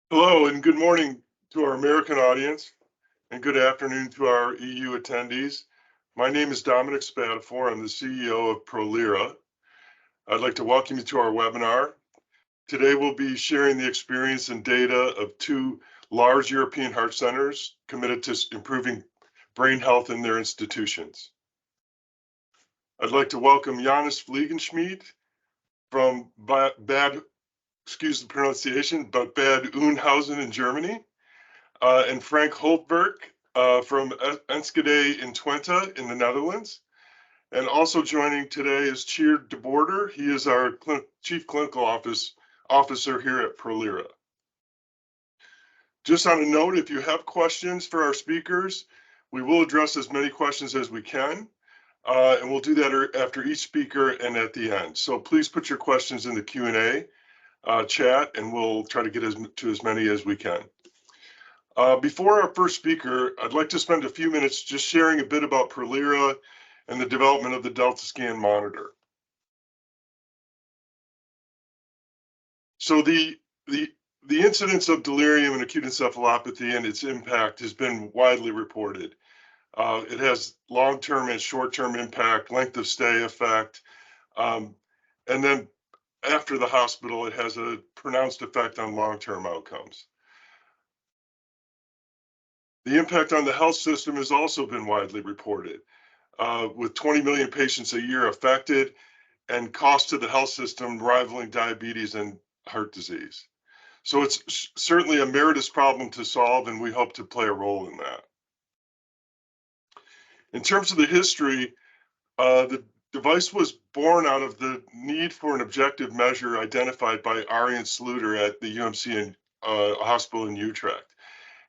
Hello and good morning to our American audience and good afternoon to our EU attendees. My name is Dominic Spatafor. I'm the CEO of Prolira. I'd like to welcome you to our webinar. Today we'll be sharing the experience and data of two large European heart centers committed to improving brain health in their institutions. I'd like to welcome Janis Fliegenschmidt from excuse the pronunciation, but Bad Oeynhausen in Germany, and Frank Halfwerk from Enschede in Twente in the Netherlands. And also joining today is Tjeerd de Border. He is our Chief Clinical Officer here at Prolira. Just on a note, if you have questions for our speakers, we will address as many questions as we can. And we'll do that after each speaker and at the end. So please put your questions in the Q&A chat, and we'll try to get to as many as we can. Before our first speaker, I'd like to spend a few minutes just sharing a bit about Prolira and the development of the Delta Scan monitor. So the incidence of delirium and acute encephalopathy and its impact has been widely reported. It has long-term and short-term impact, length of stay effect, and then after the hospital, it has a pronounced effect on long-term outcomes. The impact on the health system has also been widely reported, with 20 million patients a year affected and cost to the health system rivaling diabetes and heart disease. So it's certainly a meritorious problem to solve, and we hope to play a role in that. In terms of the history, the device was born out of the need for an objective measure identified by Arjen Sluiter at the UMC hospital in Utrecht.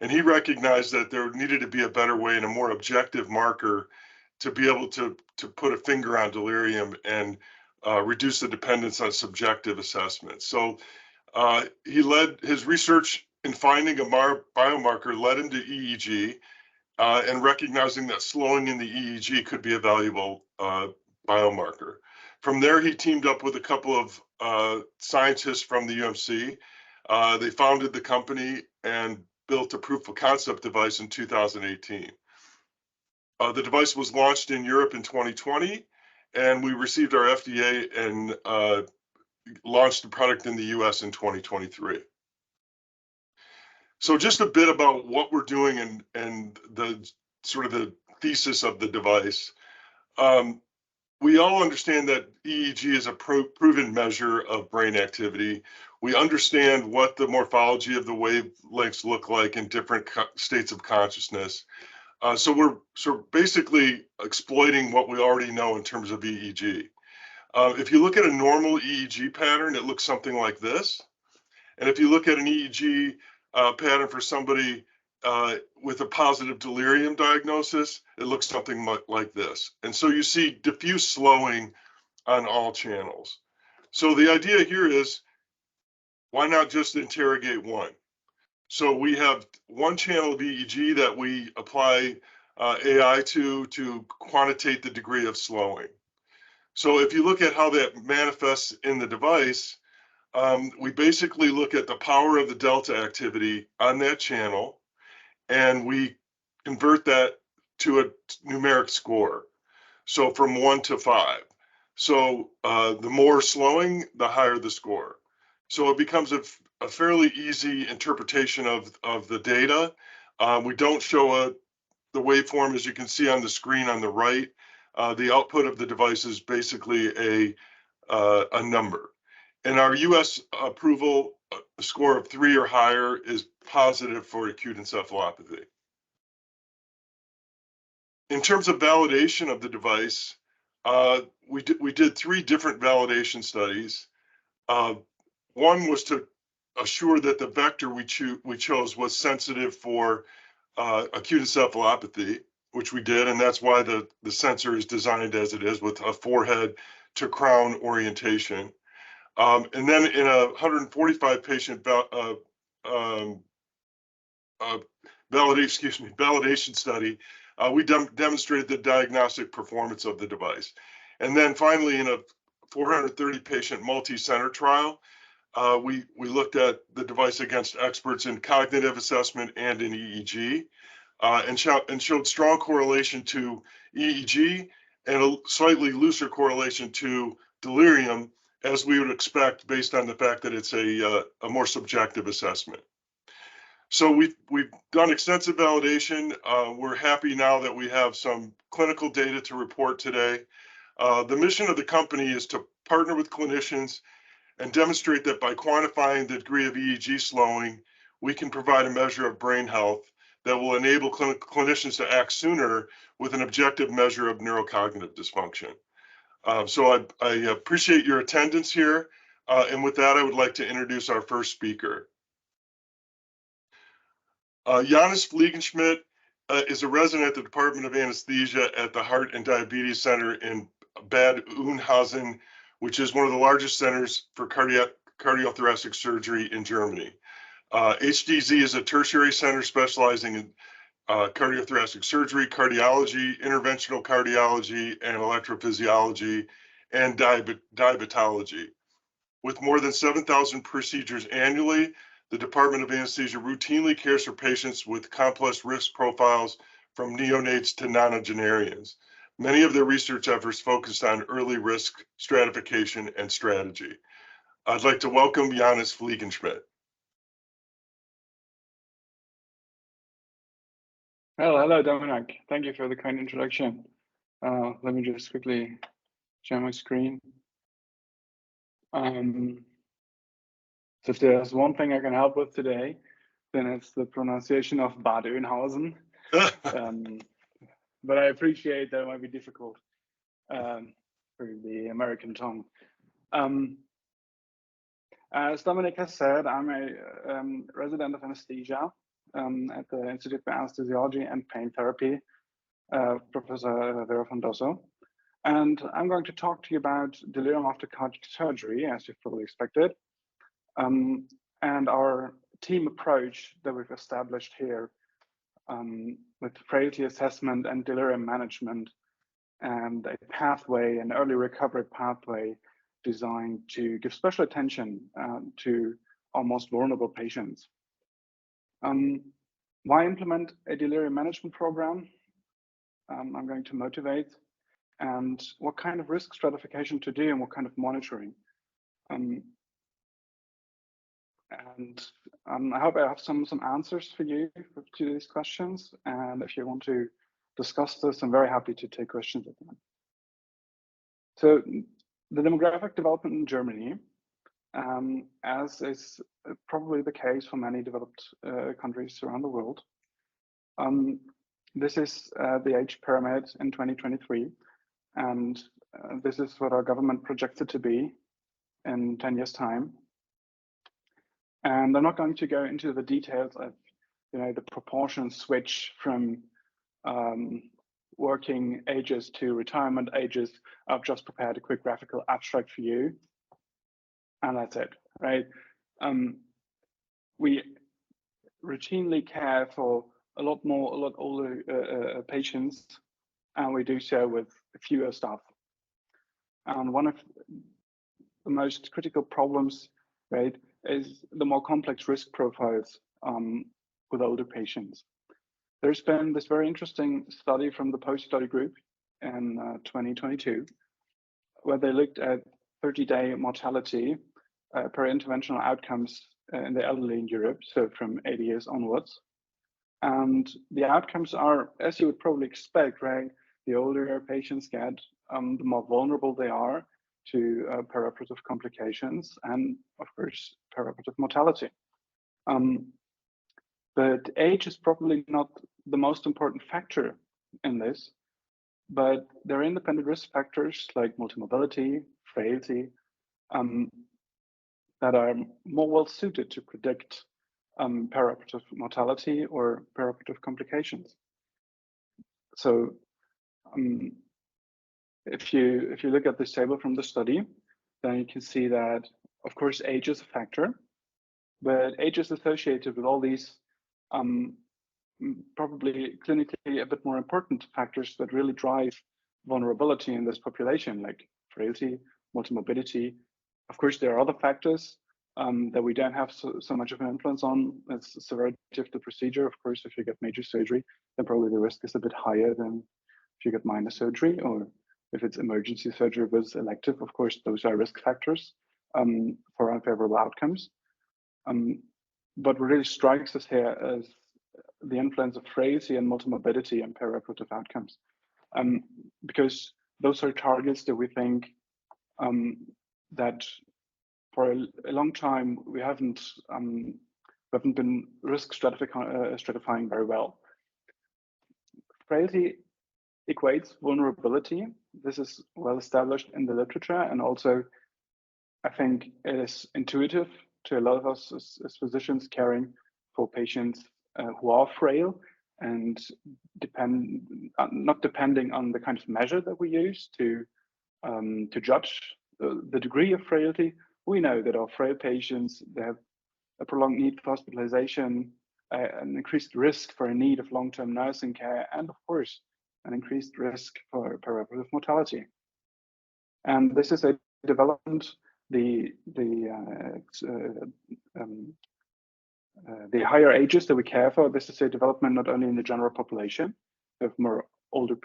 And he recognized that there needed to be a better way and a more objective marker to be able to put a finger on delirium and reduce the dependence on subjective assessments. So he led his research in finding a biomarker led him to EEG and recognizing that slowing in the EEG could be a valuable biomarker. From there, he teamed up with a couple of scientists from the UMC. They founded the company and built a proof of concept device in 2018. The device was launched in Europe in 2020, and we received our FDA and launched the product in the US in 2023. So just a bit about what we're doing and the sort of the thesis of the device. We all understand that EEG is a proven measure of brain activity. We understand what the morphology of the wavelengths look like in different states of consciousness. So we're basically exploiting what we already know in terms of EEG. If you look at a normal EEG pattern, it looks something like this. And if you look at an EEG pattern for somebody with a positive delirium diagnosis, it looks something like this. And so you see diffuse slowing on all channels. So the idea here is, why not just interrogate one? So we have one channel of EEG that we apply AI to quantitate the degree of slowing. So if you look at how that manifests in the device, we basically look at the power of the delta activity on that channel, and we convert that to a numeric score. So from 1 to 5. So the more slowing, the higher the score. So it becomes a fairly easy interpretation of the data. We don't show the waveform, as you can see on the screen on the right. The output of the device is basically a number. And our US approval score of 3 or higher is positive for acute encephalopathy. In terms of validation of the device, we did 3 different validation studies. One was to assure that the vector we chose was sensitive for acute encephalopathy, which we did, and that's why the sensor is designed as it is, with a forehead to crown orientation. And then in a 145 patient validation study, we demonstrated the diagnostic performance of the device. And then finally, in a 430 patient multi-center trial, We looked at the device against experts in cognitive assessment and in EEG, and showed strong correlation to EEG and a slightly looser correlation to delirium, as we would expect based on the fact that it's a more subjective assessment. So we've done extensive validation. We're happy now that we have some clinical data to report today. The mission of the company is to partner with clinicians and demonstrate that by quantifying the degree of EEG slowing, we can provide a measure of brain health that will enable clinicians to act sooner with an objective measure of neurocognitive dysfunction. So I appreciate your attendance here. And with that, I would like to introduce our first speaker. Janis Fliegenschmidt is a resident at the Department of Anesthesia at the Heart and Diabetes Center in Bad Oeynhausen, which is one of the largest centers for cardiothoracic surgery in Germany. HDZ is a tertiary center specializing in cardiothoracic surgery, cardiology, interventional cardiology, and electrophysiology, and diabetology. With more than 7,000 procedures annually, the Department of Anesthesia routinely cares for patients with complex risk profiles from neonates to nonagenarians. Many of their research efforts focused on early risk stratification and strategy. I'd like to welcome Janis Fliegenschmidt. Well, hello, Dominic. Thank you for the kind introduction. Let me just quickly share my screen. So if there's one thing I can help with today, then it's the pronunciation of Bad Oeynhausen. But I appreciate that it might be difficult for the American tongue. As Dominic has said, I'm a resident of anesthesia at the Institute for Anesthesiology and Pain Therapy, Professor Vera von Dosso. And I'm going to talk to you about delirium after cardiac surgery, as you've probably expected, and our team approach that we've established here with frailty assessment and delirium management, and a pathway, an early recovery pathway designed to give special attention to our most vulnerable patients. Why implement a delirium management program? I'm going to motivate, and what kind of risk stratification to do and what kind of monitoring. I hope I have some answers for you to these questions. And if you want to discuss this, I'm very happy to take questions at the end. So the demographic development in Germany, as is probably the case for many developed countries around the world. This is the age pyramid in 2023. And this is what our government projects it to be in 10 years' time. And I'm not going to go into the details of, the proportion switch from working ages to retirement ages. I've just prepared a quick graphical abstract for you, and that's it, right? We routinely care for a lot older patients, and we do so with fewer staff. And one of the most critical problems, right, is the more complex risk profiles with older patients. There's been this very interesting study from the post-study group in 2022, where they looked at 30-day mortality per interventional outcomes in the elderly in Europe, so from 80 years onwards. And the outcomes are, as you would probably expect, right? The older patients get, the more vulnerable they are to perioperative complications and, of course, perioperative mortality. But age is probably not the most important factor in this, but there are independent risk factors like multimobility, frailty, that are more well suited to predict perioperative mortality or perioperative complications. So if you look at this table from the study, then you can see that, of course, age is a factor, but age is associated with all these probably clinically a bit more important factors that really drive vulnerability in this population, like frailty, multimorbidity. Of course, there are other factors that we don't have so much of an influence on. It's the severity of the procedure. Of course, if you get major surgery, then probably the risk is a bit higher than if you get minor surgery, or if it's emergency surgery with elective. Of course, those are risk factors for unfavorable outcomes. What really strikes us here is the influence of frailty and multimorbidity and perioperative outcomes, because those are targets that we think that for a long time we haven't been risk stratifying very well. Frailty equates vulnerability. This is well established in the literature, and also I think it is intuitive to a lot of us as physicians caring for patients who are frail, and not depending on the kind of measure that we use to judge the degree of frailty. We know that our frail patients, they have a prolonged need for hospitalization, an increased risk for a need of long-term nursing care, and of course, an increased risk for perioperative mortality. And this is a development, the higher ages that we care for, this is a development not only in the general population of more older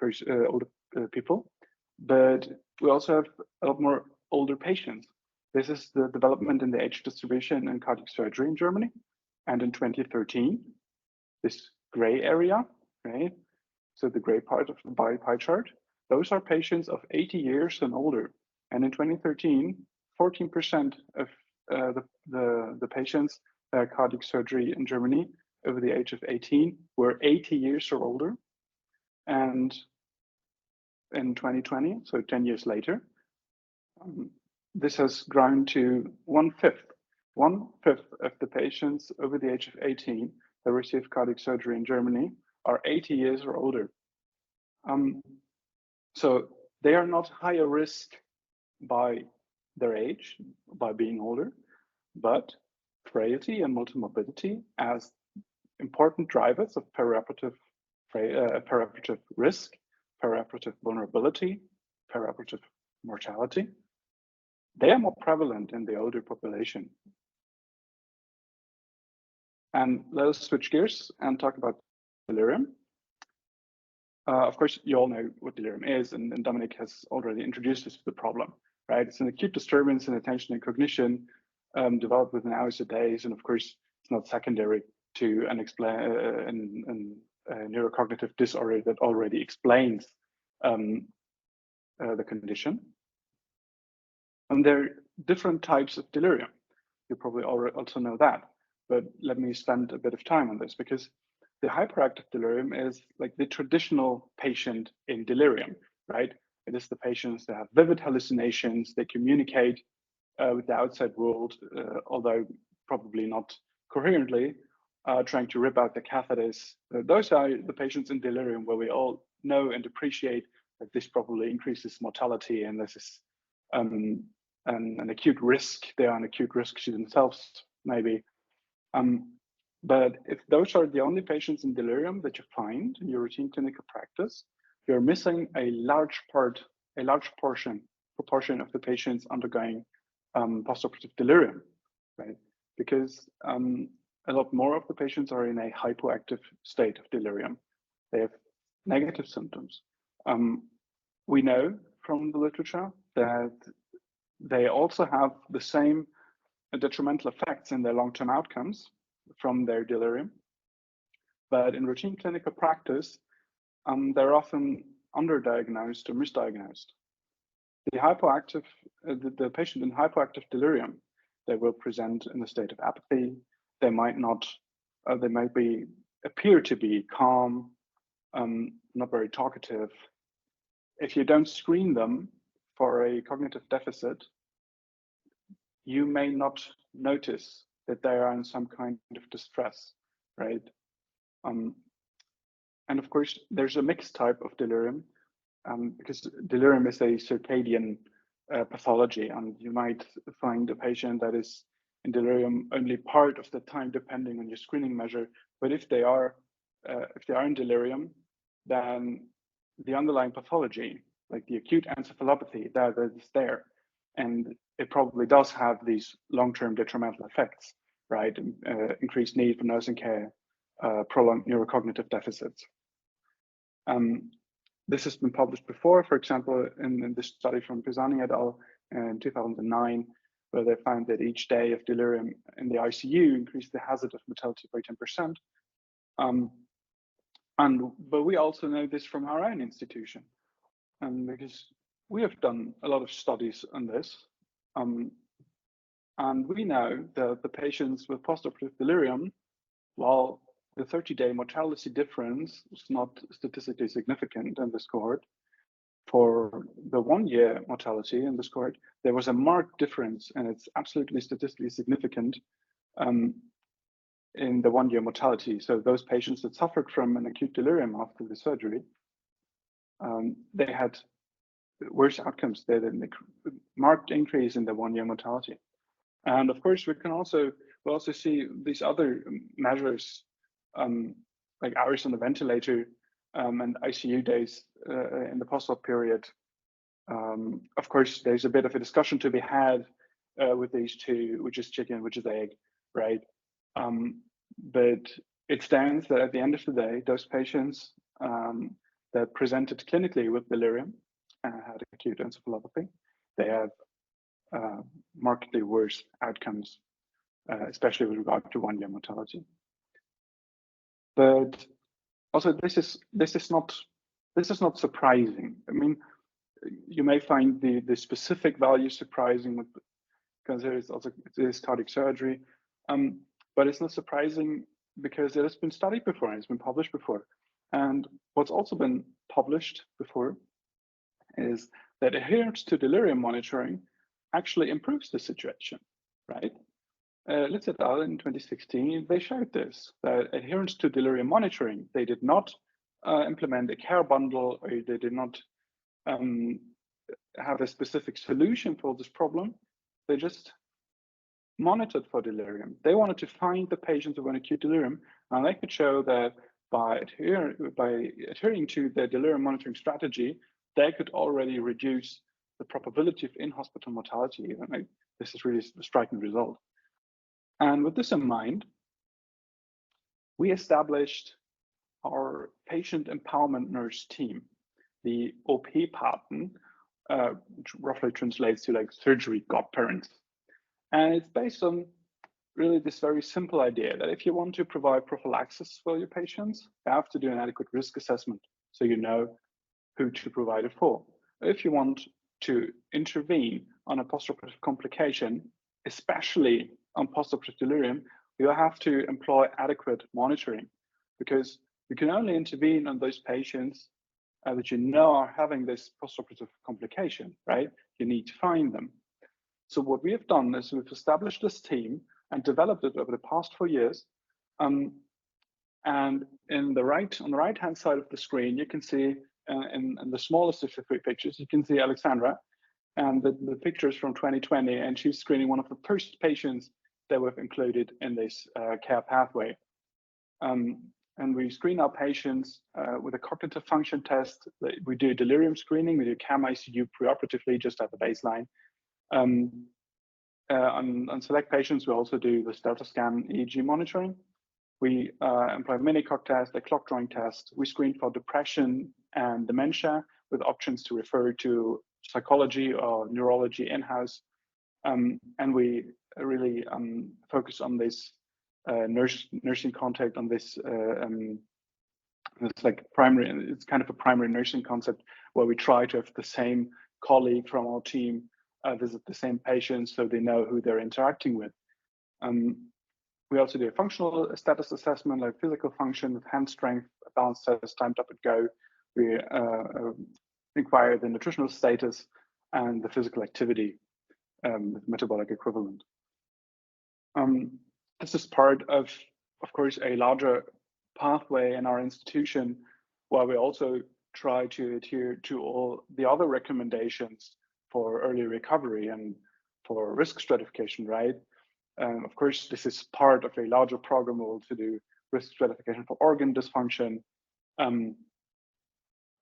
people, but we also have a lot more older patients. This is the development in the age distribution in cardiac surgery in Germany. And in 2013, this gray area, right? So the gray part of the pie chart, those are patients of 80 years and older. And in 2013, 14% of the patients that had cardiac surgery in Germany over the age of 18 were 80 years or older. And in 2020, so 10 years later, this has grown to 1/5. 1/5 of the patients over the age of 18 that receive cardiac surgery in Germany are 80 years or older. So they are not higher risk by their age, by being older, but frailty and multimorbidity as important drivers of perioperative risk, perioperative vulnerability, perioperative mortality, they are more prevalent in the older population. And let us switch gears and talk about delirium. Of course, you all know what delirium is, and Dominic has already introduced us to the problem, right? It's an acute disturbance in attention and cognition developed within hours or days, and of course, it's not secondary to an neurocognitive disorder that already explains the condition. And there are different types of delirium. You probably already also know that, but let me spend a bit of time on this, because the hyperactive delirium is like the traditional patient in delirium, right? It is the patients that have vivid hallucinations, they communicate with the outside world, although probably not coherently, trying to rip out the catheters. Those are the patients in delirium where we all know and appreciate that this probably increases mortality, and this is an acute risk. They are an acute risk to themselves, maybe. But if those are the only patients in delirium that you find in your routine clinical practice, you're missing a large proportion of the patients undergoing postoperative delirium, right? Because a lot more of the patients are in a hypoactive state of delirium. They have negative symptoms. We know from the literature that they also have the same detrimental effects in their long-term outcomes from their delirium. But in routine clinical practice, they're often underdiagnosed or misdiagnosed. The patient in hypoactive delirium, they will present in a state of apathy. They might not, they might appear to be calm, not very talkative. If you don't screen them for a cognitive deficit, you may not notice that they are in some kind of distress, right? And of course, there's a mixed type of delirium, because delirium is a circadian pathology, and you might find a patient that is in delirium only part of the time, depending on your screening measure. But if they are in delirium, then the underlying pathology, like the acute encephalopathy, that is there. and it probably does have these long-term detrimental effects, right? Increased need for nursing care, prolonged neurocognitive deficits. This has been published before, for example, in the study from Pisani et al. In 2009, where they found that each day of delirium in the ICU increased the hazard of mortality by 10%. But we also know this from our own institution, because we have done a lot of studies on this. And we know that the patients with postoperative delirium, while the 30-day mortality difference was not statistically significant in this cohort, for the 1-year mortality in this cohort, there was a marked difference, and it's absolutely statistically significant in the 1-year mortality. So those patients that suffered from an acute delirium after the surgery, they had worse outcomes. They had a marked increase in the 1-year mortality. And of course, we also see these other measures, like hours on the ventilator and ICU days in the post-op period. Of course, there's a bit of a discussion to be had with these two, which is chicken, which is egg, right? But it stands that at the end of the day, those patients that presented clinically with delirium and had acute encephalopathy, they have markedly worse outcomes, especially with regard to 1-year mortality. But also, this is not surprising. I mean, you may find the specific value surprising because there is cardiac surgery, but it's not surprising because it has been studied before and it's been published before. And what's also been published before is that adherence to delirium monitoring actually improves the situation, right? Let's et al. In 2016, they showed this, that adherence to delirium monitoring, they did not implement a care bundle, or they did not have a specific solution for this problem. They just monitored for delirium. They wanted to find the patients who were in acute delirium, and they could show that by adhering to their delirium monitoring strategy, they could already reduce the probability of in-hospital mortality. And this is really a striking result. And with this in mind, we established our patient empowerment nurse team, the OP-Paten, which roughly translates to like surgery godparents. And it's based on really this very simple idea that if you want to provide prophylaxis for your patients, you have to do an adequate risk assessment so you know who to provide it for. If you want to intervene on a postoperative complication, especially on postoperative delirium, you have to employ adequate monitoring, because you can only intervene on those patients that you know are having this postoperative complication, right? You need to find them. So what we have done is we've established this team and developed it over the past 4 years. And on the right-hand side of the screen, you can see in the smallest of the 3 pictures, you can see Alexandra, and the picture is from 2020, and she's screening one of the first patients that we've included in this care pathway. And we screen our patients with a cognitive function test. We do delirium screening, we do CAM ICU preoperatively just at the baseline. On select patients, we also do the Delta scan EEG monitoring. We employ a mini-cog test, a clock drawing test. We screen for depression and dementia with options to refer to psychology or neurology in-house. And we really focus on this nursing contact, on this it's like primary, it's kind of a primary nursing concept where we try to have the same colleague from our team visit the same patients so they know who they're interacting with. We also do a functional status assessment, like physical function with hand strength, balance test, timed up and go. We inquire the nutritional status and the physical activity with metabolic equivalent. This is part of course, a larger pathway in our institution where we also try to adhere to all the other recommendations for early recovery and for risk stratification, right? Of course, this is part of a larger program to do risk stratification for organ dysfunction.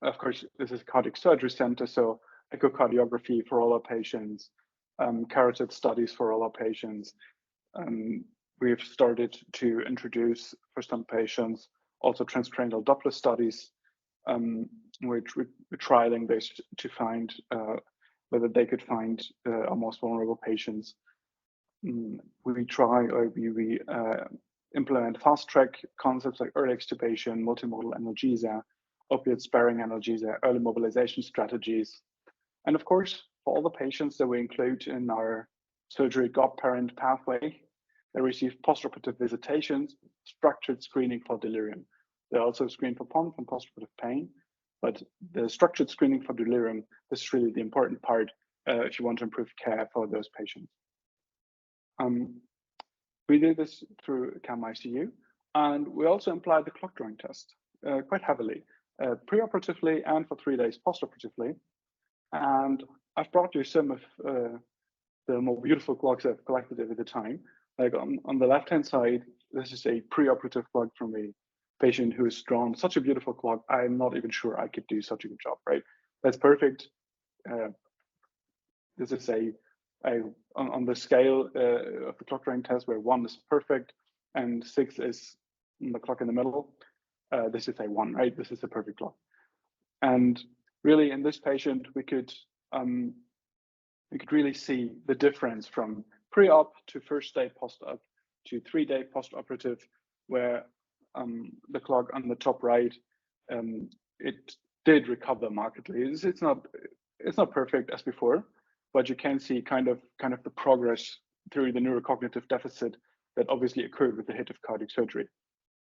Of course, this is a cardiac surgery center, so echocardiography for all our patients, carotid studies for all our patients. We've started to introduce for some patients also transcranial Doppler studies, which we're trialing this to find whether they could find our most vulnerable patients. We try or we implement fast track concepts like early extubation, multimodal analgesia, opiate sparing analgesia, early mobilization strategies. And of course, for all the patients that we include in our surgery godparent pathway, they receive postoperative visitations, structured screening for delirium. They also screen for PONF and postoperative pain, but the structured screening for delirium, this is really the important part if you want to improve care for those patients. We do this through CAM-ICU, and we also apply the clock drawing test quite heavily, preoperatively and for 3 days postoperatively. And I've brought you some of the more beautiful clocks I've collected over the time. Like on the left-hand side, this is a preoperative clock from a patient who has drawn such a beautiful clock. I'm not even sure I could do such a good job, right? That's perfect. This is on the scale of the clock drawing test where 1 is perfect and 6 is the clock in the middle. This is a 1, right? This is a perfect clock. And really in this patient, we could really see the difference from pre-op to first day post-op to 3 day post-operative, where the clock on the top right, it did recover markedly. It's not perfect as before, but you can see kind of the progress through the neurocognitive deficit that obviously occurred with the hit of cardiac surgery.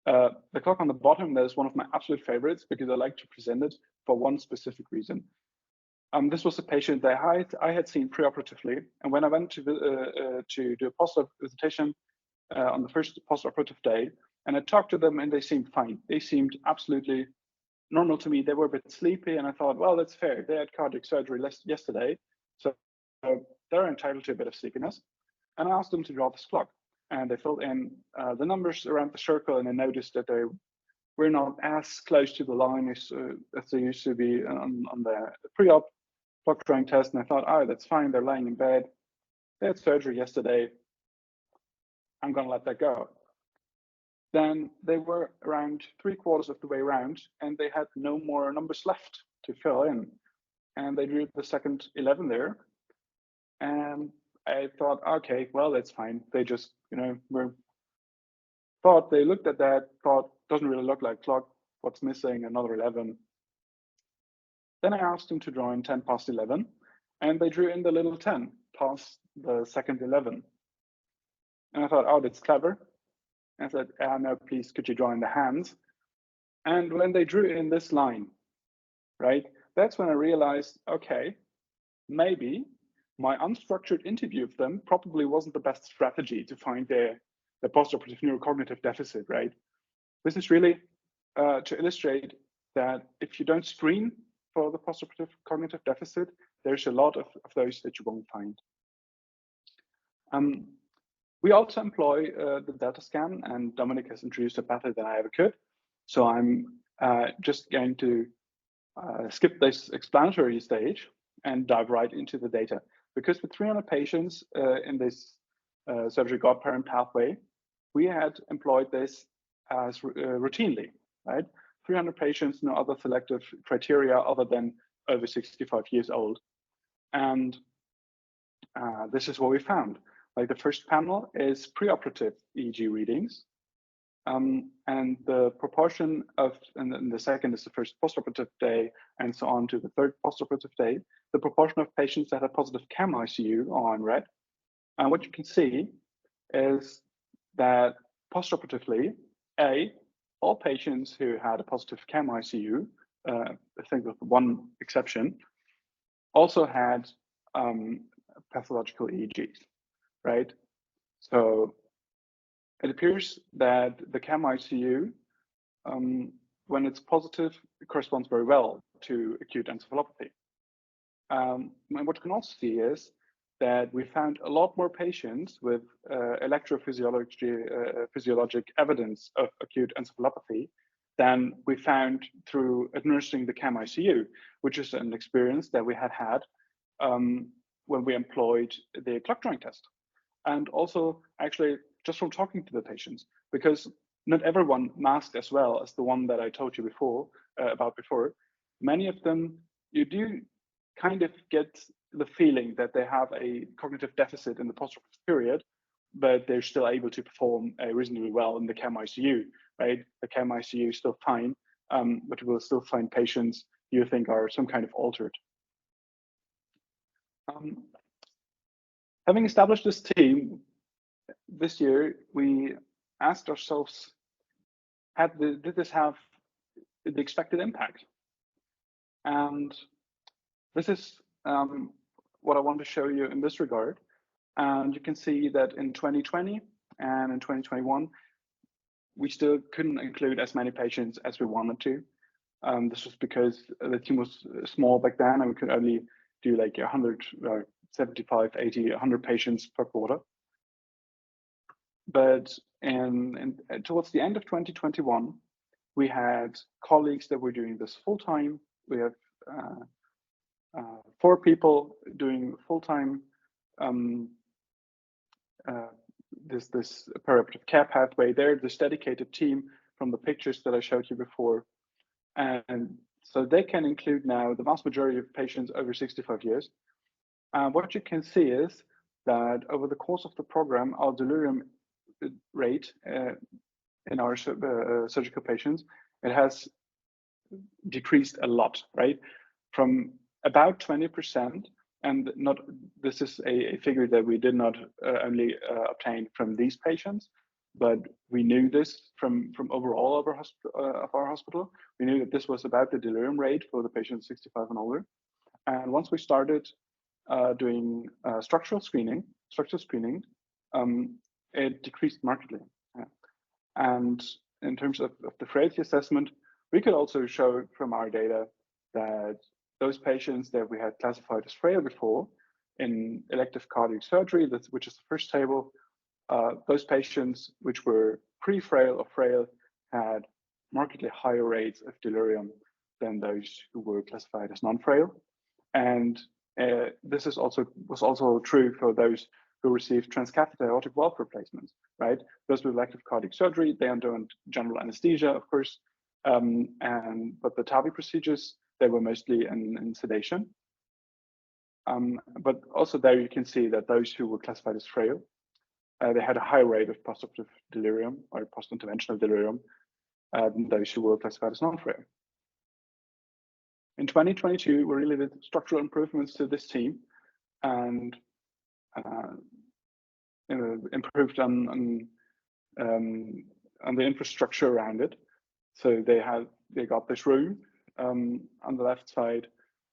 The clock on the bottom, that is one of my absolute favorites because I like to present it for one specific reason. This was a patient that I had seen preoperatively, and when I went to do a post-op visitation on the first post-operative day, and I talked to them, and they seemed fine. They seemed absolutely normal to me. They were a bit sleepy, and I thought, well, that's fair. They had cardiac surgery yesterday, so they're entitled to a bit of sleepiness. And I asked them to draw this clock, and they filled in the numbers around the circle, and I noticed that they were not as close to the line as they used to be on the pre-op clock drawing test. And I thought, oh, that's fine. They're lying in bed. They had surgery yesterday. I'm going to let that go. Then they were around 3/4 of the way around, and they had no more numbers left to fill in. And they drew the second 11 there. And I thought, okay, well, that's fine. They just, they looked at that, thought, doesn't really look like clock. What's missing? Another 11. Then I asked them to draw in 10 past 11, and they drew in the little 10 past the second 11. And I thought, oh, that's clever. And I said, no, please, could you draw in the hands? And when they drew in this line, right, that's when I realized, okay, maybe my unstructured interview of them probably wasn't the best strategy to find the postoperative neurocognitive deficit, right? This is really to illustrate that if you don't screen for the postoperative cognitive deficit, there's a lot of those that you won't find. We also employ the Delta scan, and Dominic has introduced it better than I ever could. So I'm just going to skip this explanatory stage and dive right into the data. Because with 300 patients in this surgery godparent pathway, we had employed this as routinely, right? 300 patients, no other selective criteria other than over 65 years old. And this is what we found. Like the first panel is preoperative EEG readings. And the proportion of, and then the second is the first postoperative day, and so on to the third postoperative day. The proportion of patients that had positive CAM-ICU are in red. And what you can see is that postoperatively, all patients who had a positive CAM-ICU, I think with one exception, also had pathological EEGs, right? So it appears that the CAM-ICU, when it's positive, it corresponds very well to acute encephalopathy. And what you can also see is that we found a lot more patients with electrophysiologic evidence of acute encephalopathy than we found through administering the CAM-ICU, which is an experience that we had when we employed the clock drawing test. And also actually just from talking to the patients, because not everyone masked as well as the one that I told you before about before. Many of them, you do kind of get the feeling that they have a cognitive deficit in the postoperative period, but they're still able to perform reasonably well in the CAM ICU, right? The CAM ICU is still fine, but you will still find patients you think are some kind of altered. Having established this team, this year we asked ourselves, did this have the expected impact? And this is what I want to show you in this regard. And you can see that in 2020 and in 2021, we still couldn't include as many patients as we wanted to. This was because the team was small back then and we could only do like 100, 75, 80, 100 patients per quarter. But towards the end of 2021, we had colleagues that were doing this full time. We have 4 people doing full time this perioperative care pathway. They're this dedicated team from the pictures that I showed you before. And so they can include now the vast majority of patients over 65 years. What you can see is that over the course of the program, our delirium rate in our surgical patients, it has decreased a lot, right? From about 20%, and this is a figure that we did not only obtain from these patients, but we knew this from overall of our hospital. We knew that this was about the delirium rate for the patients 65 and older. And once we started doing structural screening, it decreased markedly. And in terms of the frailty assessment, we could also show from our data that those patients that we had classified as frail before in elective cardiac surgery, which is the first table, those patients which were pre-frail or frail had markedly higher rates of delirium than those who were classified as non-frail. And this was also true for those who received transcatheter aortic valve replacements, right? Those with elective cardiac surgery, they underwent general anesthesia, of course, but the TAVI procedures, they were mostly in sedation. But also there you can see that those who were classified as frail, they had a higher rate of postoperative delirium or post-interventional delirium than those who were classified as non-frail. In 2022, we really did structural improvements to this team and improved on the infrastructure around it. So they got this room on the left side.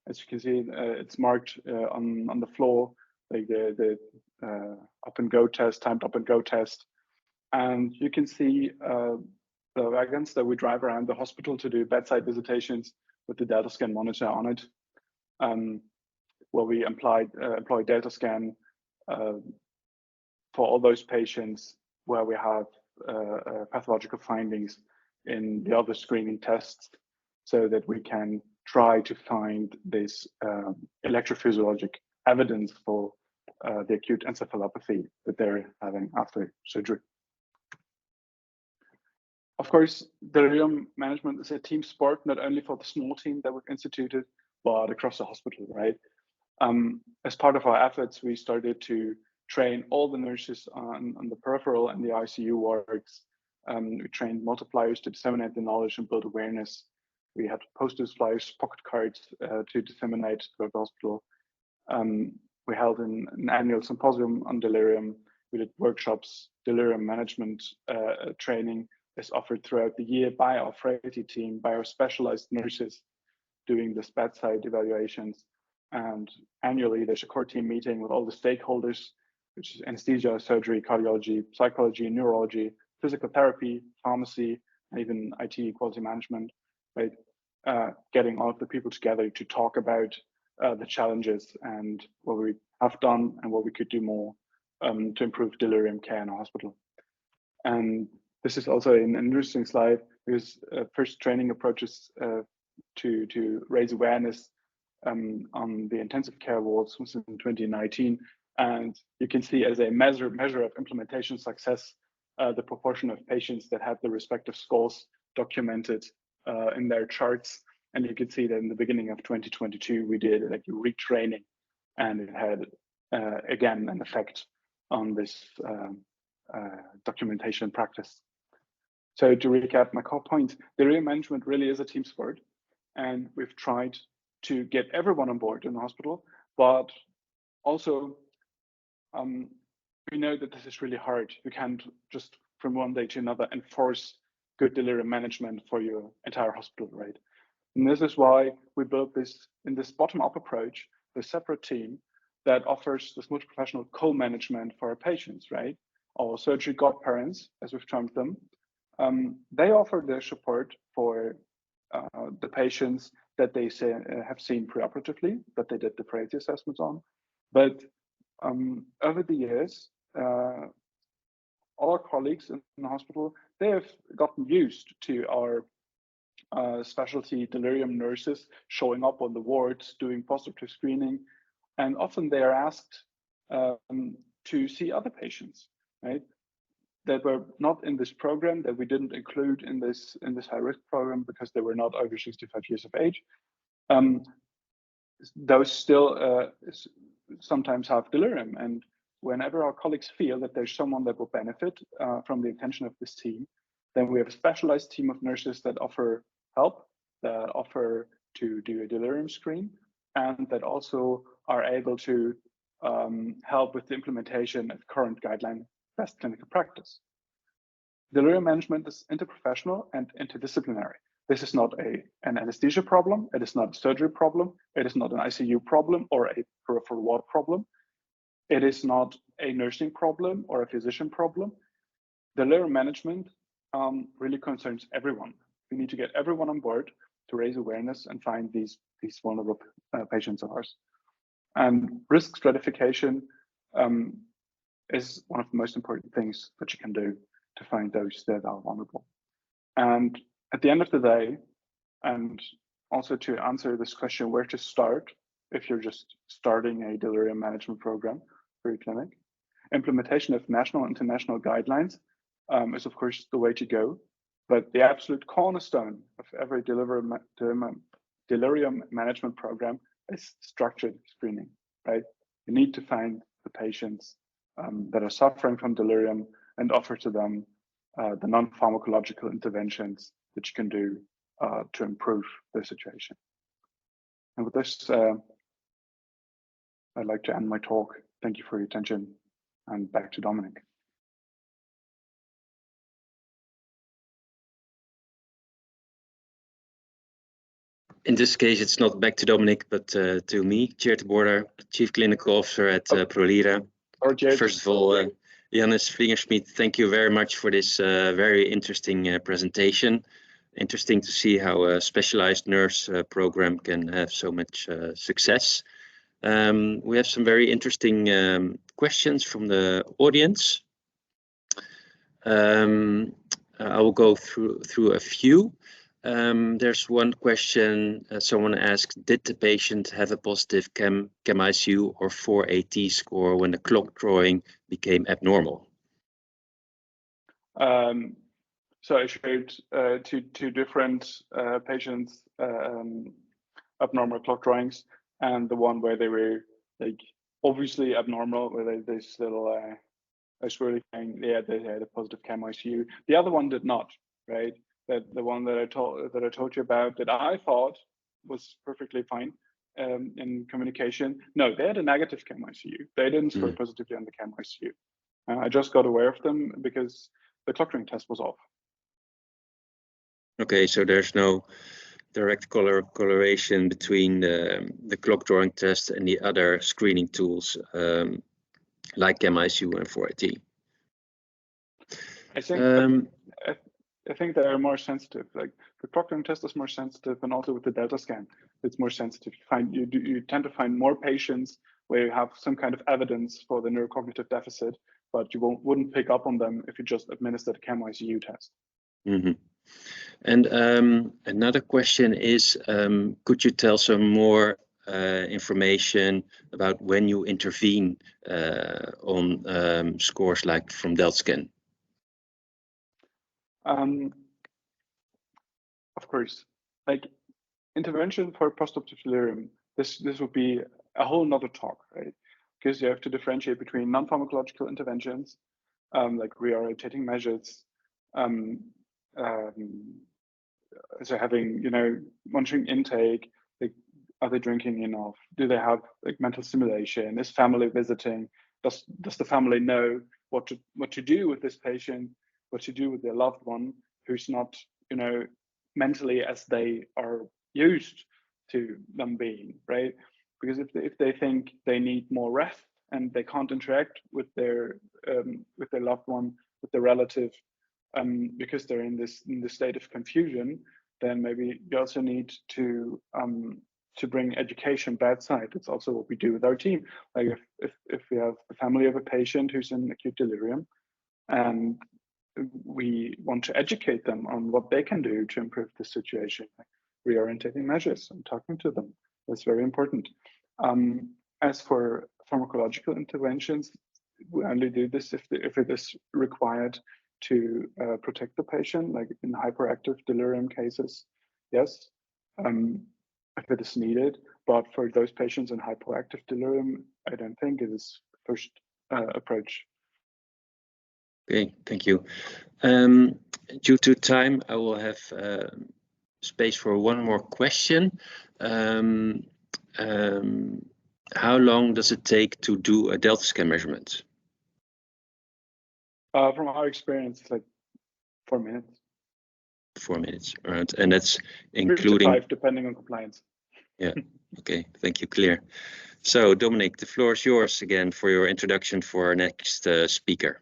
As you can see, it's marked on the floor, like the up and go test, timed up and go test. And you can see the wagons that we drive around the hospital to do bedside visitations with the Delta scan monitor on it, where we employ Delta scan for all those patients where we have pathological findings in the other screening tests, so that we can try to find this electrophysiologic evidence for the acute encephalopathy that they're having after surgery. Of course, delirium management is a team sport, not only for the small team that we've instituted, but across the hospital, right? As part of our efforts, we started to train all the nurses on the peripheral and the ICU wards. We trained multipliers to disseminate the knowledge and build awareness. We had posters, flyers, pocket cards to disseminate throughout the hospital. We held an annual symposium on delirium. We did workshops. Delirium management training is offered throughout the year by our frailty team, by our specialized nurses doing this bedside evaluations. And annually, there's a core team meeting with all the stakeholders, which is anesthesia, surgery, cardiology, psychology, neurology, physical therapy, pharmacy, and even IT quality management, right? Getting all of the people together to talk about the challenges and what we have done and what we could do more to improve delirium care in our hospital. And this is also an interesting slide because first training approaches to raise awareness on the intensive care wards since 2019. And you can see as a measure of implementation success, the proportion of patients that had the respective scores documented in their charts. And you can see that in the beginning of 2022, we did like a retraining, and it had, again, an effect on this documentation practice. So to recap my core point, delirium management really is a team sport, and we've tried to get everyone on board in the hospital, but also we know that this is really hard. You can't just from one day to another enforce good delirium management for your entire hospital, right? And this is why we built this, in this bottom-up approach, the separate team that offers this multi-professional co-management for our patients, right? Our surgery godparents, as we've termed them, they offer their support for the patients that they have seen preoperatively, that they did the frailty assessments on. But over the years, all our colleagues in the hospital, they have gotten used to our specialty delirium nurses showing up on the wards, doing postoperative screening, and often they are asked to see other patients, right? That were not in this program, that we didn't include in this high-risk program because they were not over 65 years of age. Those still sometimes have delirium, and whenever our colleagues feel that there's someone that will benefit from the attention of this team, then we have a specialized team of nurses that offer help, that offer to do a delirium screen, and that also are able to help with the implementation of current guideline best clinical practice. Delirium management is interprofessional and interdisciplinary. This is not an anesthesia problem. It is not a surgery problem. It is not an ICU problem or a peripheral ward problem. It is not a nursing problem or a physician problem. Delirium management really concerns everyone. We need to get everyone on board to raise awareness and find these vulnerable patients of ours. And risk stratification is one of the most important things that you can do to find those that are vulnerable. And at the end of the day, and also to answer this question, where to start if you're just starting a delirium management program for your clinic, implementation of national and international guidelines is of course the way to go. But the absolute cornerstone of every delirium management program is structured screening, right? You need to find the patients that are suffering from delirium and offer to them the non-pharmacological interventions that you can do to improve their situation. And with this, I'd like to end my talk. Thank you for your attention, and back to Dominic. In this case, it's not back to Dominic, but to me, Tjeerd de Border, Chief Clinical Officer at ProLira. First of all, Janis Fliegenschmidt, thank you very much for this very interesting presentation. Interesting to see how a specialized nurse program can have so much success. We have some very interesting questions from the audience. I will go through a few. There's one question, someone asked, did the patient have a positive CAM-ICU or 4AT score when the clock drawing became abnormal? So I showed two different patients abnormal clock drawings, and the one where they were like obviously abnormal, where they still was really saying they had a positive CAM-ICU. The other one did not, right? That the one that I told you about that I thought was perfectly fine in communication. No, they had a negative CAM-ICU. They didn't score positively on the CAM-ICU. I just got aware of them because the clock drawing test was off. Okay, so there's no direct correlation between the clock drawing test and the other screening tools like CAM-ICU and 4AT. I think they are more sensitive. Like the clock drawing test is more sensitive, and also with the Delta scan, it's more sensitive. You tend to find more patients where you have some kind of evidence for the neurocognitive deficit, but you wouldn't pick up on them if you just administered a CAM-ICU test. Mm-hmm. And another question is, could you tell some more information about when you intervene on scores like from DeltScan? Of course, like intervention for postoperative delirium, this would be a whole nother talk, right? Because you have to differentiate between non-pharmacological interventions, like reorientating measures, so having, monitoring intake, like, are they drinking enough? Do they have like mental stimulation? Is family visiting? Does the family know what to do with this patient? What to do with their loved one who's not, mentally as they are used to them being, right? Because if they think they need more rest and they can't interact with their loved one, with their relative, because they're in this state of confusion, then maybe you also need to bring education bedside. It's also what we do with our team. Like if we have the family of a patient who's in acute delirium, and we want to educate them on what they can do to improve the situation, like reorientating measures and talking to them. That's very important. As for pharmacological interventions, we only do this if it is required to protect the patient, like in hyperactive delirium cases, yes, if it is needed. But for those patients in hypoactive delirium, I don't think it is the first approach. Okay, thank you. Due to time, I will have space for one more question. How long does it take to do a DeltScan measurement? From our experience, it's like 4 minutes. 4 minutes, all right, and that's including 3 to 5, depending on compliance. Yeah. Okay. Thank you. Clear. So, Dominic, the floor is yours again for your introduction for our next speaker.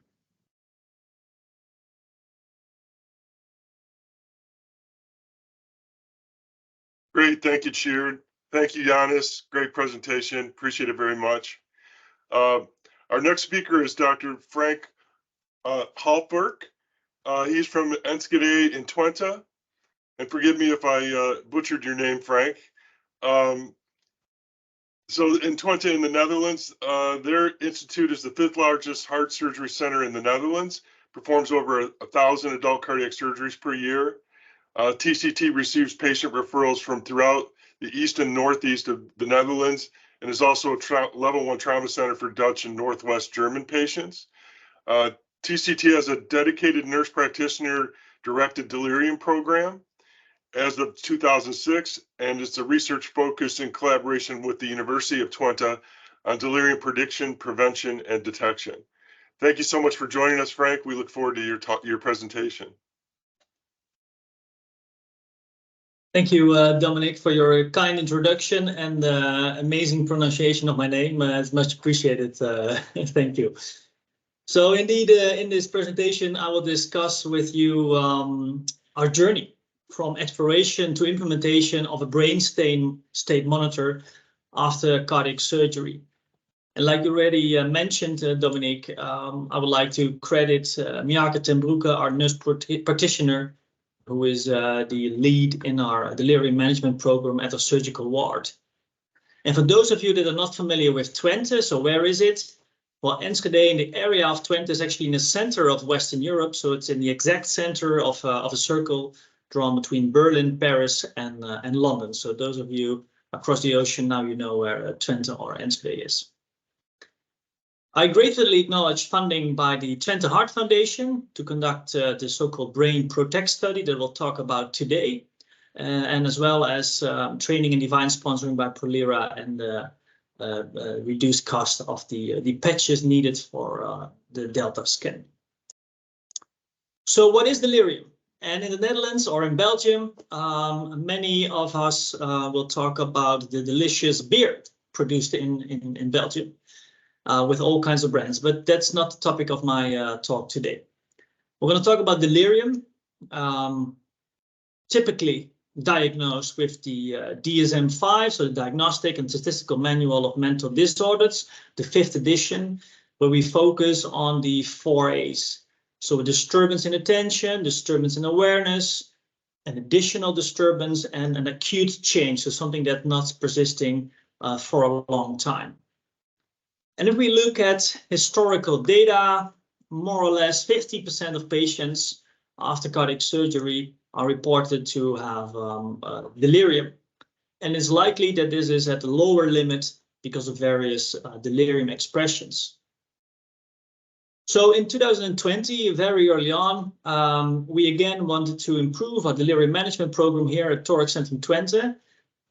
Great. Thank you, Chair. Thank you, Janis. Great presentation. Appreciate it very much. Our next speaker is Dr. Frank Halfwerk. He's from Enschede in Twente. And forgive me if I butchered your name, Frank. So in Twente in the Netherlands, their institute is the 5th largest heart surgery center in the Netherlands, performs over 1,000 adult cardiac surgeries per year. TCT receives patient referrals from throughout the east and northeast of the Netherlands, and is also a level 1 trauma center for Dutch and Northwest German patients. TCT has a dedicated nurse practitioner directed delirium program as of 2006, and it's a research focus in collaboration with the University of Twente on delirium prediction, prevention, and detection. Thank you so much for joining us, Frank. We look forward to your presentation. Thank you, Dominic, for your kind introduction and amazing pronunciation of my name. It's much appreciated. Thank you. So indeed, in this presentation, I will discuss with you our journey from exploration to implementation of a brain state monitor after cardiac surgery. And like you already mentioned, Dominic, I would like to credit Mjake ten Broeke, our nurse practitioner, who is the lead in our delirium management program at a surgical ward. And for those of you that are not familiar with Twente, so where is it? Well, Enschede in the area of Twente is actually in the center of Western Europe. So it's in the exact center of a circle drawn between Berlin, Paris, and London. So those of you across the ocean, now you know where Twente or Enschede is. I gratefully acknowledge funding by the Twente Heart Foundation to conduct the so-called Brain Protect study that we'll talk about today, and as well as training and divine sponsoring by Prolira and reduced cost of the patches needed for the Delta scan. So what is delirium? And in the Netherlands or in Belgium, many of us will talk about the delicious beer produced in Belgium with all kinds of brands, but that's not the topic of my talk today. We're going to talk about delirium, typically diagnosed with the DSM-5, so the Diagnostic and Statistical Manual of Mental Disorders, the 5th edition, where we focus on the 4 A's. So a disturbance in attention, disturbance in awareness, an additional disturbance, and an acute change, so something that's not persisting for a long time. And if we look at historical data, more or less 50% of patients after cardiac surgery are reported to have delirium. And it's likely that this is at the lower limit because of various delirium expressions. So in 2020, very early on, we again wanted to improve our delirium management program here at Thorax Centrum Twente,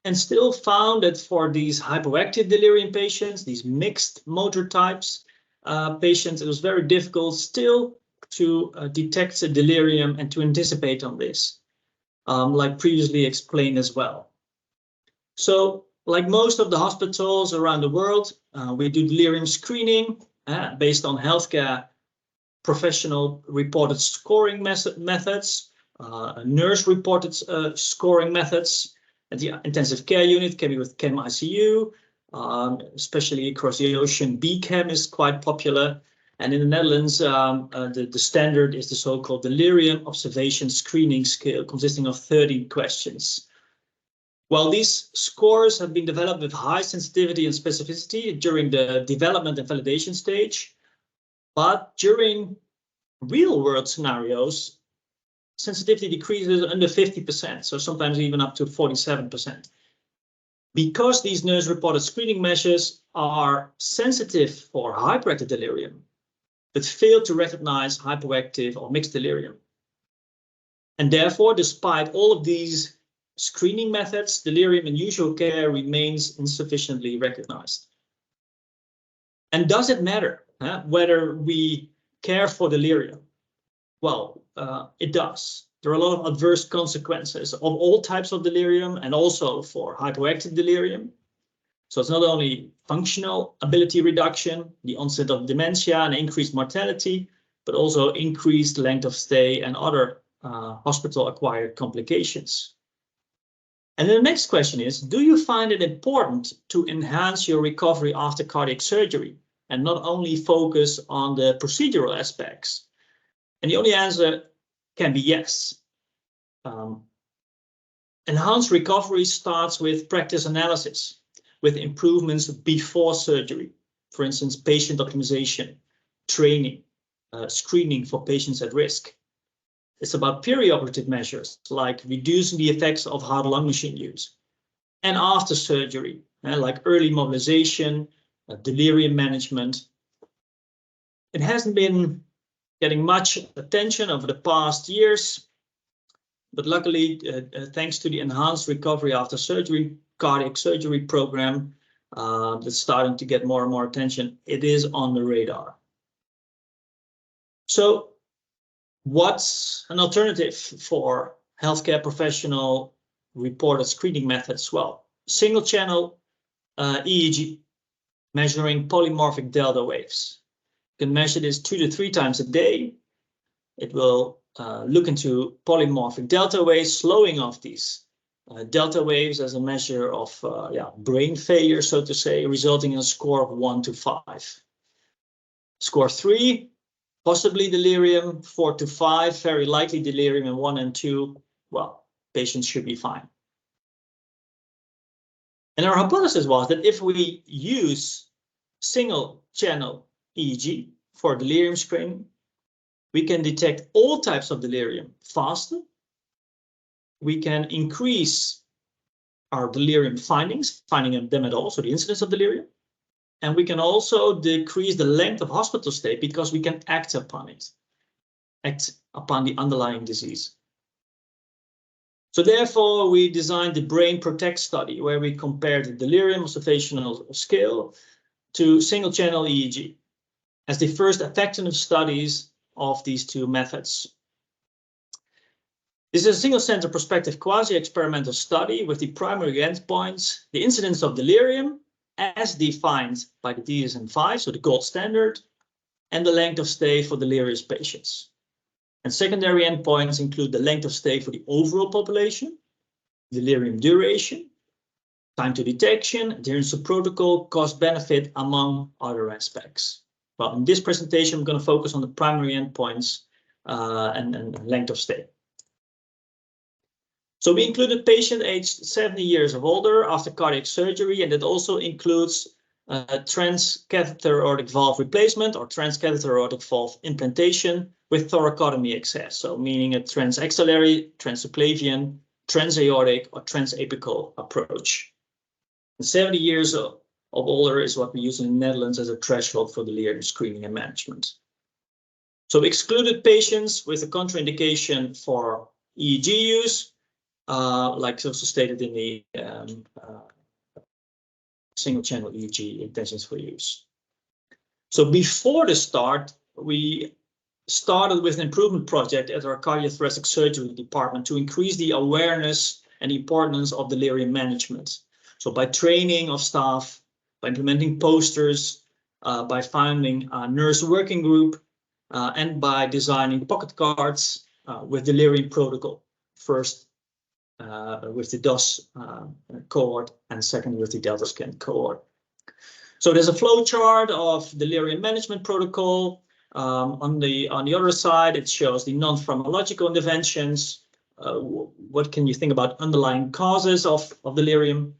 and still found that for these hypoactive delirium patients, these mixed motor types patients, it was very difficult still to detect a delirium and to anticipate on this, like previously explained as well. So like most of the hospitals around the world, we do delirium screening based on healthcare professional reported scoring methods, nurse reported scoring methods. At the intensive care unit can be with Chem ICU, especially across the ocean. BChem is quite popular. And in the Netherlands, the standard is the so-called delirium observation screening scale, consisting of 13 questions. While these scores have been developed with high sensitivity and specificity during the development and validation stage, but during real-world scenarios, sensitivity decreases under 50%, so sometimes even up to 47%. Because these nurse-reported screening measures are sensitive for hyperactive delirium, but fail to recognize hypoactive or mixed delirium. And therefore, despite all of these screening methods, delirium in usual care remains insufficiently recognized. And does it matter whether we care for delirium? Well, it does. There are a lot of adverse consequences of all types of delirium and also for hypoactive delirium. So it's not only functional ability reduction, the onset of dementia and increased mortality, but also increased length of stay and other hospital-acquired complications. And then the next question is, do you find it important to enhance your recovery after cardiac surgery and not only focus on the procedural aspects? And the only answer can be yes. Enhanced recovery starts with practice analysis, with improvements before surgery. For instance, patient optimization, training, screening for patients at risk. It's about perioperative measures like reducing the effects of heart lung machine use. And after surgery, like early mobilization, delirium management. It hasn't been getting much attention over the past years, but luckily, thanks to the enhanced recovery after surgery, cardiac surgery program that's starting to get more and more attention, it is on the radar. So what's an alternative for healthcare professional reported screening methods? Well, single channel EEG, measuring polymorphic delta waves. You can measure this 2 to 3 times a day. It will look into polymorphic delta waves, slowing of these delta waves as a measure of brain failure, so to say, resulting in a score of 1 to 5. Score 3, possibly delirium. 4 to 5, very likely delirium. And 1 and 2, well, patients should be fine. And our hypothesis was that if we use single channel EEG for delirium screening, we can detect all types of delirium faster. We can increase our delirium findings, finding them at all, so the incidence of delirium. And we can also decrease the length of hospital stay because we can act upon it, act upon the underlying disease. So therefore, we designed the Brain Protect study, where we compared the delirium observational scale to single channel EEG as the first effectiveness studies of these two methods. This is a single center prospective quasi-experimental study with the primary endpoints, the incidence of delirium as defined by the DSM-5, so the gold standard, and the length of stay for delirious patients. And secondary endpoints include the length of stay for the overall population, delirium duration, time to detection, adherence to protocol, cost benefit, among other aspects. Well, in this presentation, I'm going to focus on the primary endpoints and length of stay. So we included patient aged 70 years or older after cardiac surgery, and it also includes transcatheter aortic valve replacement or transcatheter aortic valve implantation with thoracotomy access, so meaning a transaxillary, transsubclavian, transaortic, or transapical approach. And 70 years of older is what we use in the Netherlands as a threshold for delirium screening and management. So we excluded patients with a contraindication for EEG use, like also stated in the single-channel EEG intentions for use. So before the start, we started with an improvement project at our cardiothoracic surgery department to increase the awareness and the importance of delirium management. So by training of staff, by implementing posters, by founding a nurse working group, and by designing pocket cards with delirium protocol, first with the DOS cohort and second with the Delta scan cohort. So there's a flow chart of delirium management protocol. On the other side, it shows the non-pharmacological interventions. What can you think about underlying causes of delirium?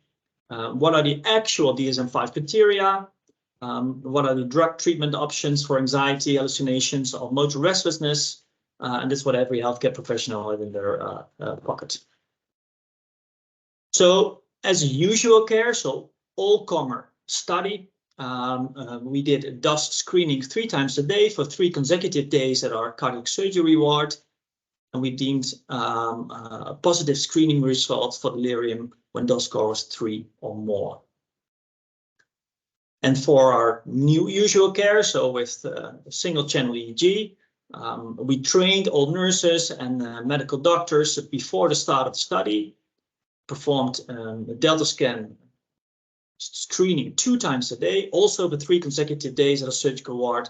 What are the actual DSM-5 criteria? What are the drug treatment options for anxiety, hallucinations, or motor restlessness? And that's what every healthcare professional has in their pocket. So as usual care, so all-comer study, we did a DOS screening 3 times a day for 3 consecutive days at our cardiac surgery ward. And we deemed a positive screening result for delirium when DOS score was 3 or more. And for our new usual care, so with single channel EEG, we trained all nurses and medical doctors before the start of the study, performed a Delta scan screening 2 times a day, also for 3 consecutive days at a surgical ward.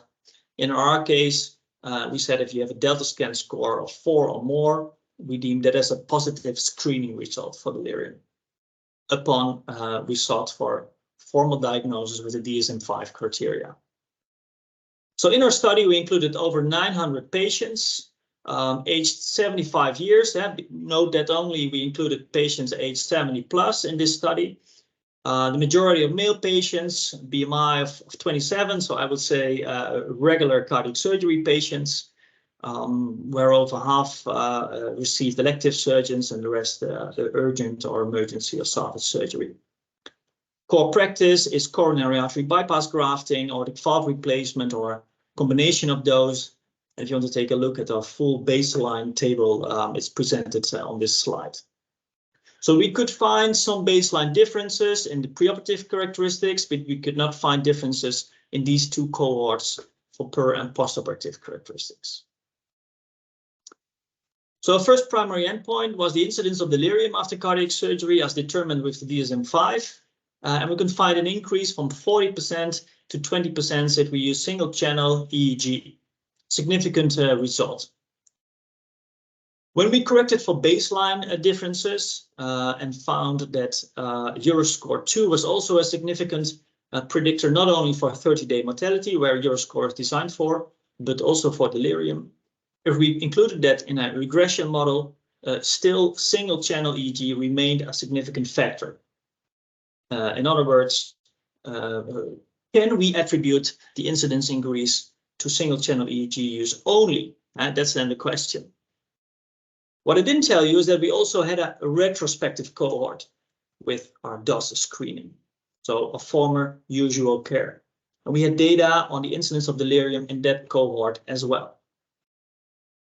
In our case, we said if you have a Delta scan score of 4 or more, we deem that as a positive screening result for delirium. Upon we sought for formal diagnosis with the DSM-5 criteria. So in our study, we included over 900 patients aged 75 years. Note that only we included patients aged 70 plus in this study. The majority of male patients, BMI of 27, so I would say regular cardiac surgery patients, where over half received elective surgeons and the rest the urgent or emergency or salvage surgery. Core practice is coronary artery bypass grafting, aortic valve replacement, or combination of those. And if you want to take a look at our full baseline table, it's presented on this slide. So we could find some baseline differences in the preoperative characteristics, but we could not find differences in these 2 cohorts for per and postoperative characteristics. So our first primary endpoint was the incidence of delirium after cardiac surgery as determined with the DSM-5. And we can find an increase from 40% to 20% if we use single channel EEG. Significant result. When we corrected for baseline differences and found that Euroscore 2 was also a significant predictor, not only for 30-day mortality, where Euroscore is designed for, but also for delirium. If we included that in a regression model, still single channel EEG remained a significant factor. In other words, can we attribute the incidence increase to single channel EEG use only? That's then the question. What I didn't tell you is that we also had a retrospective cohort with our DOS screening, so a former usual care. And we had data on the incidence of delirium in that cohort as well.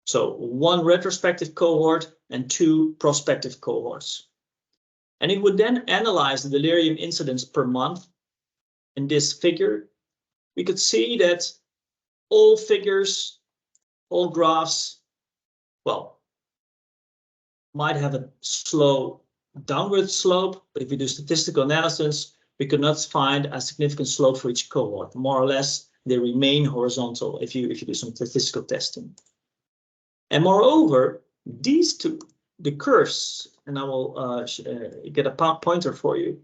So 1 retrospective cohort and 2 prospective cohorts. And it would then analyze the delirium incidence per month. In this figure, we could see that all figures, all graphs, well, might have a slow downward slope, but if we do statistical analysis, we could not find a significant slope for each cohort. More or less, they remain horizontal if you do some statistical testing. And moreover, these 2, the curves, and I will get a pointer for you.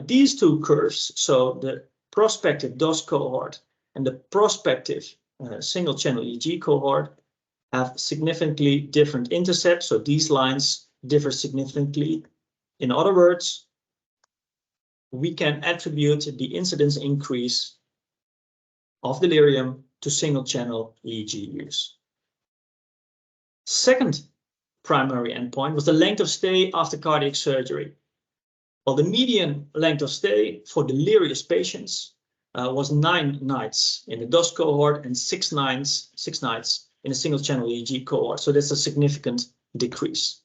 These 2 curves, so the prospective DOS cohort and the prospective single channel EEG cohort, have significantly different intercepts. So these lines differ significantly. In other words, we can attribute the incidence increase of delirium to single-channel EEG use. Second primary endpoint was the length of stay after cardiac surgery. Well, the median length of stay for delirious patients was 9 nights in the DOS cohort and 6 nights in a single-channel EEG cohort. So that's a significant decrease.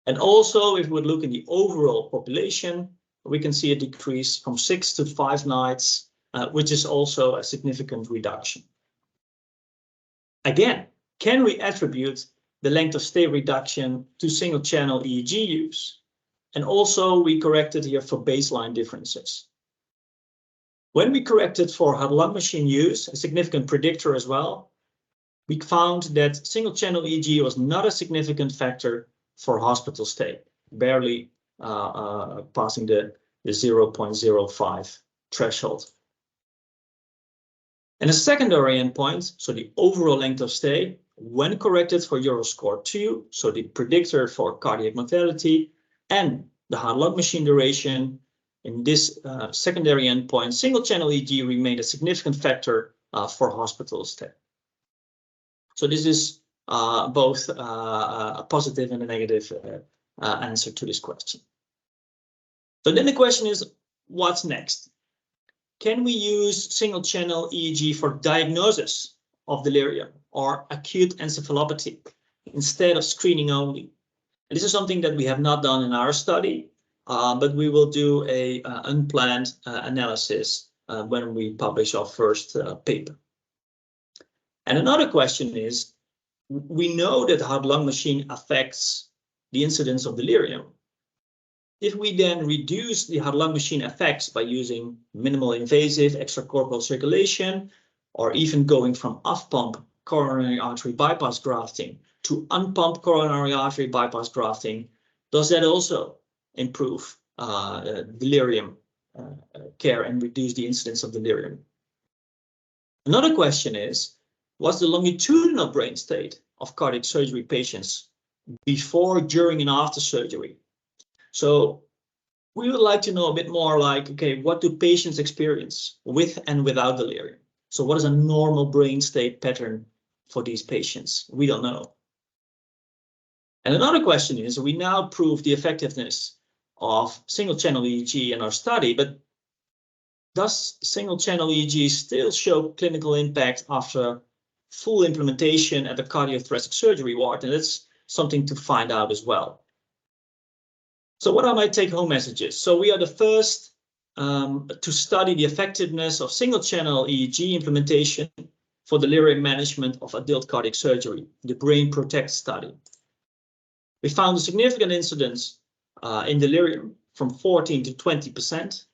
And also, if we would look in the overall population, we can see a decrease from 6 to 5 nights, which is also a significant reduction. Again, can we attribute the length of stay reduction to single-channel EEG use? And also, we corrected here for baseline differences. When we corrected for heart-lung machine use, a significant predictor as well, we found that single-channel EEG was not a significant factor for hospital stay, barely passing the 0.05 threshold. And a secondary endpoint, so the overall length of stay, when corrected for Euroscore 2, so the predictor for cardiac mortality, and the heart-lung machine duration, in this secondary endpoint, single-channel EEG remained a significant factor for hospital stay. So this is both a positive and a negative answer to this question. So then the question is, what's next? Can we use single-channel EEG for diagnosis of delirium or acute encephalopathy instead of screening only? And this is something that we have not done in our study, but we will do a unplanned analysis when we publish our first paper. And another question is, we know that heart-lung machine affects the incidence of delirium. If we then reduce the heart-lung machine effects by using minimal invasive extracorporeal circulation, or even going from off-pump coronary artery bypass grafting to unpumped coronary artery bypass grafting, does that also improve delirium care and reduce the incidence of delirium? Another question is, what's the longitudinal brain state of cardiac surgery patients before, during, and after surgery? So we would like to know a bit more like, okay, what do patients experience with and without delirium? So what is a normal brain state pattern for these patients? We don't know. And another question is, we now prove the effectiveness of single-channel EEG in our study, but does single-channel EEG still show clinical impact after full implementation at the cardiothoracic surgery ward? And that's something to find out as well. So what are my take-home messages? So we are the first to study the effectiveness of single-channel EEG implementation for delirium management of adult cardiac surgery, the Brain Protect study. We found a significant incidence in delirium from 14 to 20%.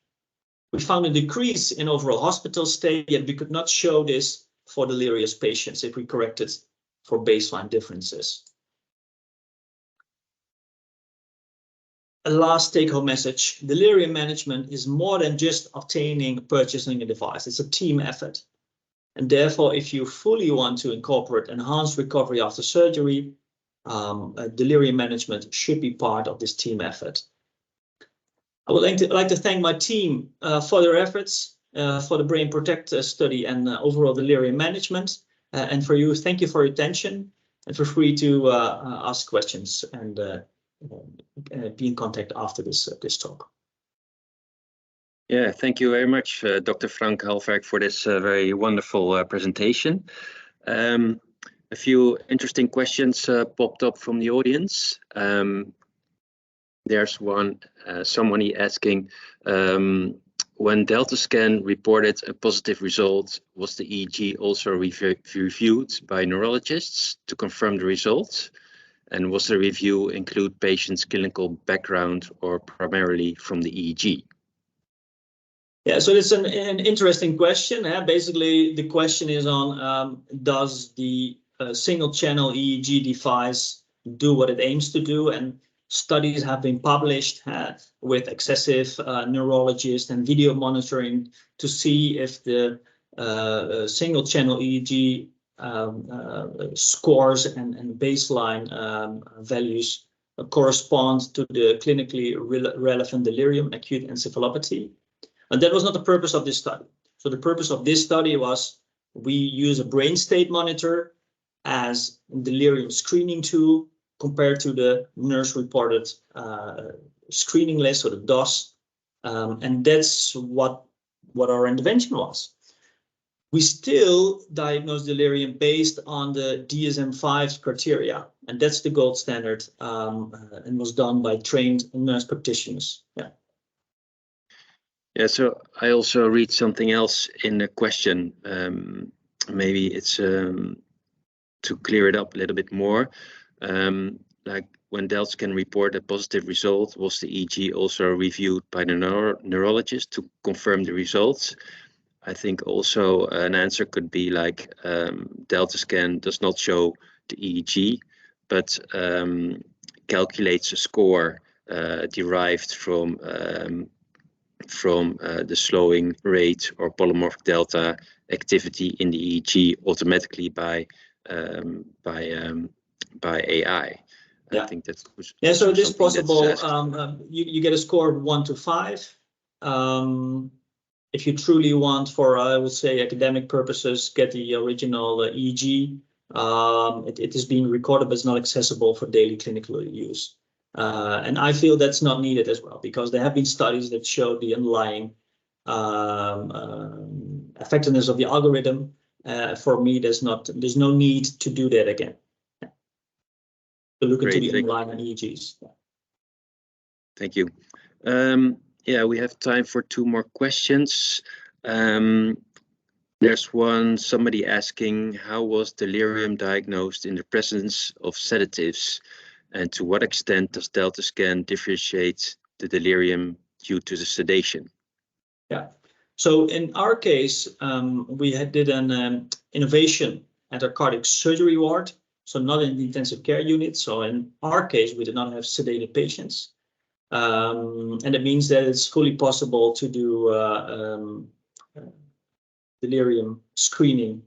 We found a decrease in overall hospital stay, yet we could not show this for delirious patients if we corrected for baseline differences. A last take-home message: delirium management is more than just obtaining, purchasing a device. It's a team effort. And therefore, if you fully want to incorporate enhanced recovery after surgery, delirium management should be part of this team effort. I would like to thank my team for their efforts for the Brain Protect study and overall delirium management. And for you, thank you for your attention, and feel free to ask questions and be in contact after this talk. Yeah, thank you very much, Dr. Frank Halfwerk, for this very wonderful presentation. A few interesting questions popped up from the audience. There's one, somebody asking, when Delta Scan reported a positive result, was the EEG also reviewed by neurologists to confirm the results? And was the review include patients' clinical background or primarily from the EEG? Yeah, so it's an interesting question. Basically, the question is on does the single-channel EEG device do what it aims to do? And studies have been published with excessive neurologists and video monitoring to see if the single-channel EEG scores and baseline values correspond to the clinically relevant delirium, acute encephalopathy. And that was not the purpose of this study. So the purpose of this study was we use a brain state monitor as a delirium screening tool compared to the nurse-reported screening list, or the DOS. And that's what our intervention was. We still diagnose delirium based on the DSM-5 criteria, and that's the gold standard, and was done by trained nurse practitioners. Yeah. Yeah, so I also read something else in the question. Maybe it's to clear it up a little bit more. Like when Delta can report a positive result, was the EEG also reviewed by the neurologist to confirm the results? I think also an answer could be like Delta scan does not show the EEG, but calculates a score derived from the slowing rate or polymorphic delta activity in the EEG automatically by AI. Yeah. I think that's so it is possible. You get a score of 1 to 5. If you truly want, for I would say academic purposes, get the original EEG. It is being recorded, but it's not accessible for daily clinical use. And I feel that's not needed as well, because there have been studies that show the underlying effectiveness of the algorithm. For me, there's no need to do that again. To look into the underlying EEGs. Thank you. Yeah, we have time for 2 more questions. There's somebody asking, how was delirium diagnosed in the presence of sedatives? And to what extent does Delta scan differentiate the delirium due to the sedation? Yeah, so in our case, we did an innovation at our cardiac surgery ward, so not in the intensive care unit. So in our case, we did not have sedated patients. And it means that it's fully possible to do delirium screening,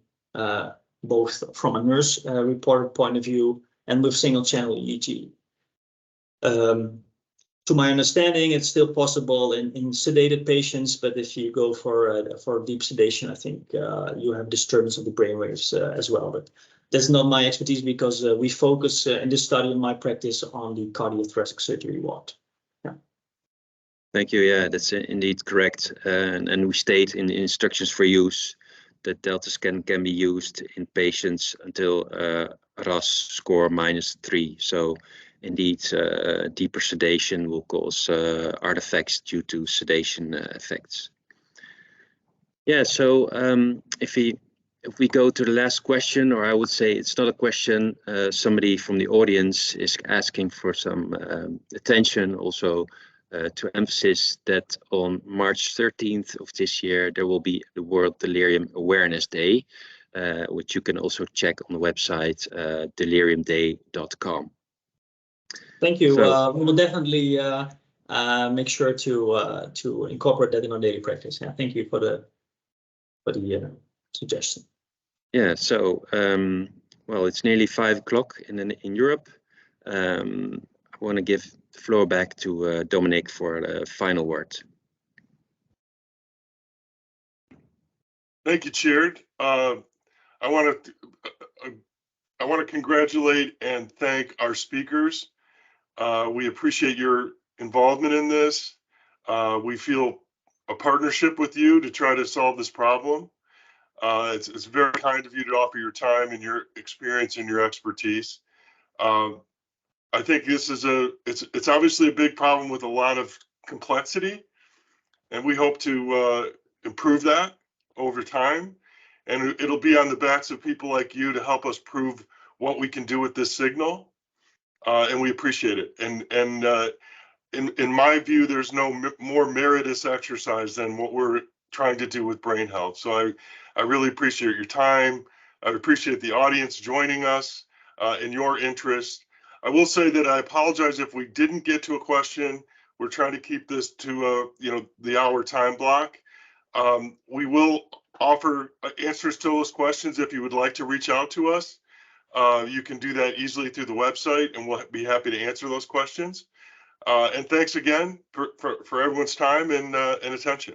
both from a nurse reported point of view and with single channel EEG. To my understanding, it's still possible in sedated patients, but if you go for deep sedation, I think you have disturbance of the brainwaves as well. But that's not my expertise, because we focus in this study in my practice on the cardiothoracic surgery ward. Yeah. Thank you. Yeah, that's indeed correct. And we state in the instructions for use that Delta scan can be used in patients until RAS score -3. So indeed, deeper sedation will cause artifacts due to sedation effects. Yeah, so if we go to the last question, or I would say it's not a question, somebody from the audience is asking for some attention also to emphasize that on March 13th of this year, there will be the World Delirium Awareness Day, which you can also check on the website deliriumday.com. Thank you. So, we will definitely make sure to incorporate that in our daily practice. Yeah, thank you for the suggestion. Yeah. So well, it's nearly 5 o'clock in Europe. I want to give the floor back to Dominic for the final word. Thank you, Tjeerd. I want to congratulate and thank our speakers. We appreciate your involvement in this. We feel a partnership with you to try to solve this problem. It's very kind of you to offer your time and your experience and your expertise. I think this is it's obviously a big problem with a lot of complexity, and we hope to improve that over time. And it'll be on the backs of people like you to help us prove what we can do with this signal. And we appreciate it. And in my view, there's no more meritorious exercise than what we're trying to do with brain health. So I really appreciate your time. I appreciate the audience joining us and your interest. I will say that I apologize if we didn't get to a question. We're trying to keep this to the hour time block. We will offer answers to those questions if you would like to reach out to us. You can do that easily through the website, and we'll be happy to answer those questions. And thanks again for everyone's time and attention.